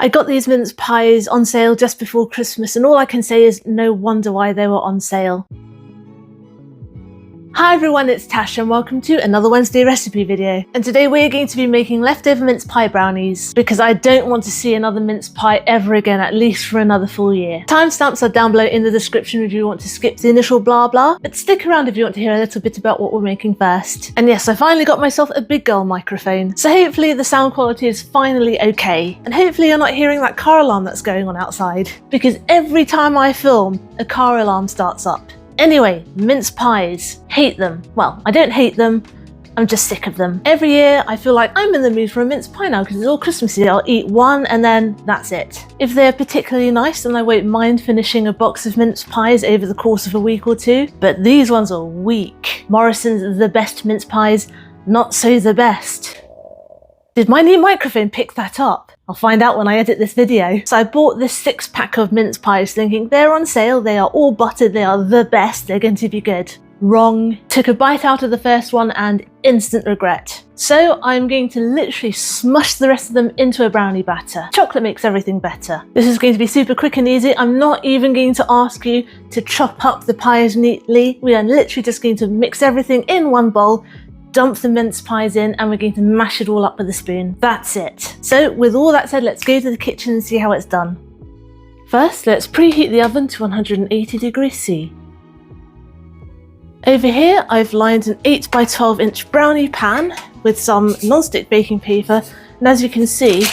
I got these mince pies on sale just before Christmas, and all I can say is no wonder why they were on sale. Hi everyone, it's Tash and welcome to another Wednesday recipe video. And today we're going to be making leftover mince pie brownies because I don't want to see another mince pie ever again, at least for another full year. Timestamps are down below in the description if you want to skip the initial blah blah, but stick around if you want to hear a little bit about what we're making first. And yes, I finally got myself a big girl microphone, so hopefully the sound quality is finally okay. And hopefully you're not hearing that car alarm that's going on outside, because every time I film, a car alarm starts up. Anyway, mince pies. Hate them. Well, I don't hate them, I'm just sick of them. Every year I feel like I'm in the mood for a mince pie now because it's all Christmassy. I'll eat one and then that's it. If they're particularly nice, then I won't mind finishing a box of mince pies over the course of a week or two, but these ones are weak. Morrison's the best mince pies, not so the best. Did my new microphone pick that up? I'll find out when I edit this video. So I bought this 6-pack of mince pies thinking they're on sale, they are all buttered, they are the best, they're going to be good. Wrong. Took a bite out of the first one and instant regret. So I'm going to literally smush the rest of them into a brownie batter. Chocolate makes everything better. This is going to be super quick and easy. I'm not even going to ask you to chop up the pies neatly. We are literally just going to mix everything in one bowl, dump the mince pies in, and we're going to mash it all up with a spoon. That's it. So with all that said, let's go to the kitchen and see how it's done. First, let's preheat the oven to 180 degrees C. Over here, I've lined an 8 by 12 inch brownie pan with some non-stick baking paper, and as you can see,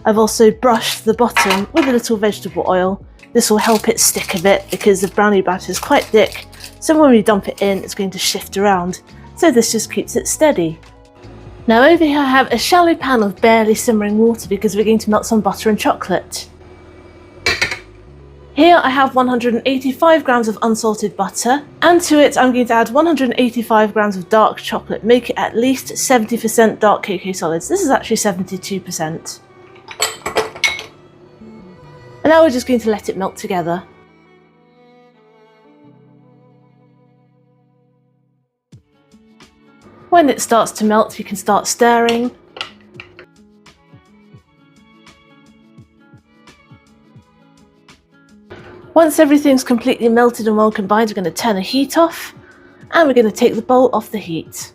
I've also brushed the bottom with a little vegetable oil. This will help it stick a bit because the brownie batter is quite thick, so when we dump it in, it's going to shift around. So this just keeps it steady. Now over here I have a shallow pan of barely simmering water because we're going to melt some butter and chocolate. Here I have 185 grams of unsalted butter, and to it I'm going to add 185 grams of dark chocolate, make it at least 70% dark cocoa solids. This is actually 72%. And now we're just going to let it melt together. When it starts to melt, you can start stirring. Once everything's completely melted and well combined, we're going to turn the heat off and we're going to take the bowl off the heat.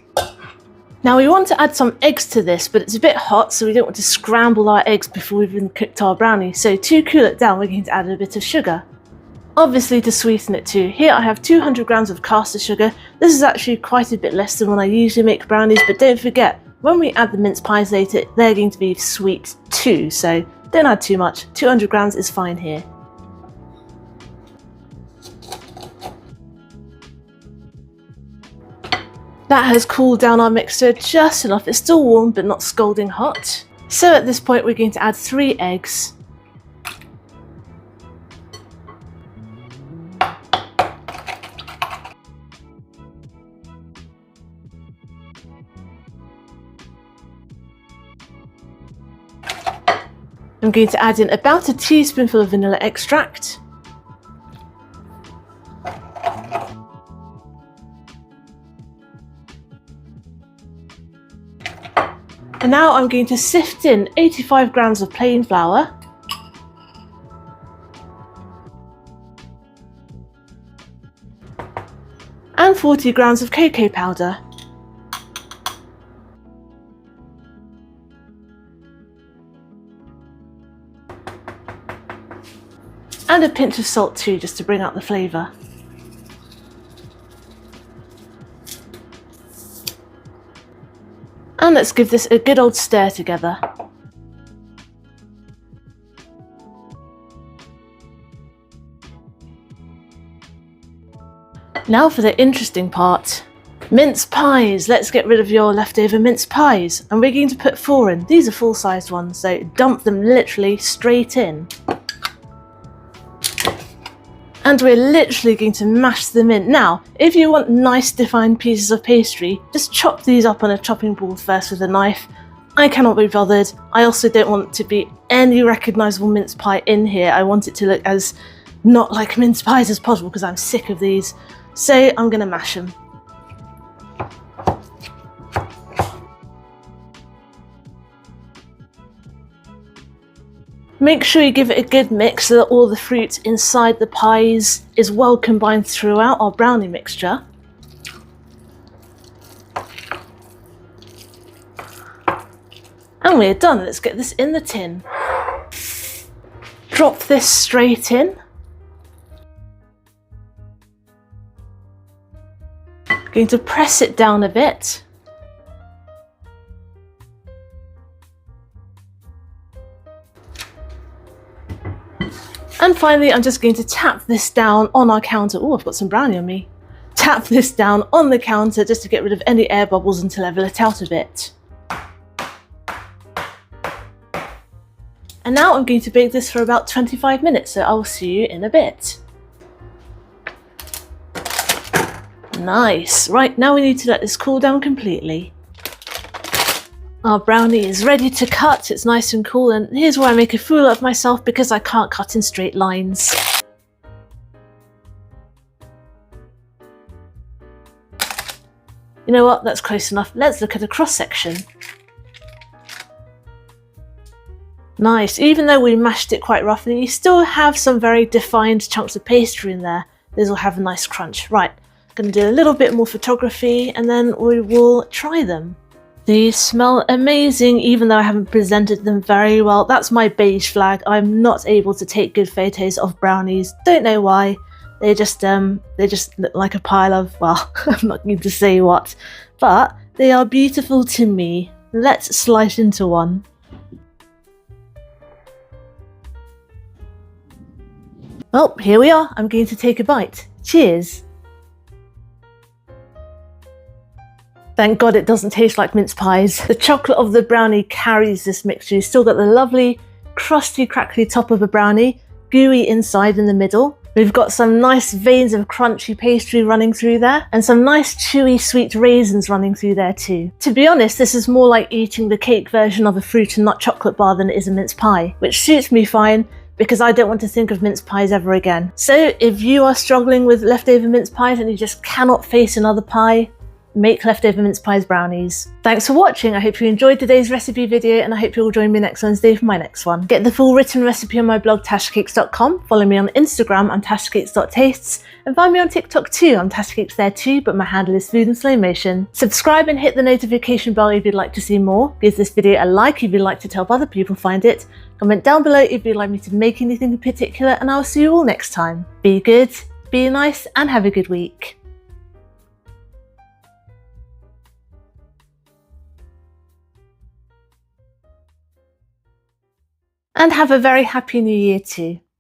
Now we want to add some eggs to this, but it's a bit hot, so we don't want to scramble our eggs before we've even cooked our brownie. So to cool it down, we're going to add a bit of sugar. Obviously to sweeten it too. Here I have 200 grams of caster sugar. This is actually quite a bit less than when I usually make brownies, but don't forget, when we add the mince pies later, they're going to be sweet too, so don't add too much. 200 grams is fine here. That has cooled down our mixture just enough. It's still warm, but not scalding hot. So at this point, we're going to add 3 eggs. I'm going to add in about a teaspoonful of vanilla extract. And now I'm going to sift in 85 grams of plain flour. And 40 grams of cocoa powder. And a pinch of salt too, just to bring out the flavour. And let's give this a good old stir together. Now for the interesting part. Mince pies! Let's get rid of your leftover mince pies. And we're going to put 4 in. These are full-sized ones, so dump them literally straight in. And we're literally going to mash them in. Now, if you want nice defined pieces of pastry, just chop these up on a chopping board first with a knife. I cannot be bothered. I also don't want to be any recognisable mince pie in here. I want it to look as not like mince pies as possible because I'm sick of these. So I'm going to mash them. Make sure you give it a good mix so that all the fruit inside the pies is well combined throughout our brownie mixture. And we're done. Let's get this in the tin. Drop this straight in. Going to press it down a bit. And finally, I'm just going to tap this down on our counter. Oh, I've got some brownie on me. Tap this down on the counter just to get rid of any air bubbles and to level it out a bit. And now I'm going to bake this for about 25 minutes, so I will see you in a bit. Nice. Right, now we need to let this cool down completely. Our brownie is ready to cut. It's nice and cool, and here's where I make a fool of myself because I can't cut in straight lines. You know what? That's close enough. Let's look at a cross section. Nice. Even though we mashed it quite roughly, you still have some very defined chunks of pastry in there. These will have a nice crunch. Right, I'm going to do a little bit more photography and then we will try them. These smell amazing, even though I haven't presented them very well. That's my beige flag. I'm not able to take good photos of brownies. Don't know why. They just look like a pile of, well, I'm not going to say what, but they are beautiful to me. Let's slice into one. Well, here we are. I'm going to take a bite. Cheers. Thank God it doesn't taste like mince pies. The chocolate of the brownie carries this mixture. You've still got the lovely, crusty, crackly top of a brownie, gooey inside in the middle. We've got some nice veins of crunchy pastry running through there, and some nice chewy sweet raisins running through there too. To be honest, this is more like eating the cake version of a fruit and nut chocolate bar than it is a mince pie, which suits me fine because I don't want to think of mince pies ever again. So if you are struggling with leftover mince pies and you just cannot face another pie, make leftover mince pies brownies. Thanks for watching. I hope you enjoyed today's recipe video, and I hope you'll join me next Wednesday for my next one. Get the full written recipe on my blog tashcakes.com, follow me on Instagram, I'm tashcakes.tastes, and find me on TikTok too, I'm tashcakes there too, but my handle is food in slow motion. Subscribe and hit the notification bell if you'd like to see more. Give this video a like if you'd like to help other people find it. Comment down below if you'd like me to make anything in particular, and I'll see you all next time. Be good, be nice, and have a good week. And have a very happy new year too.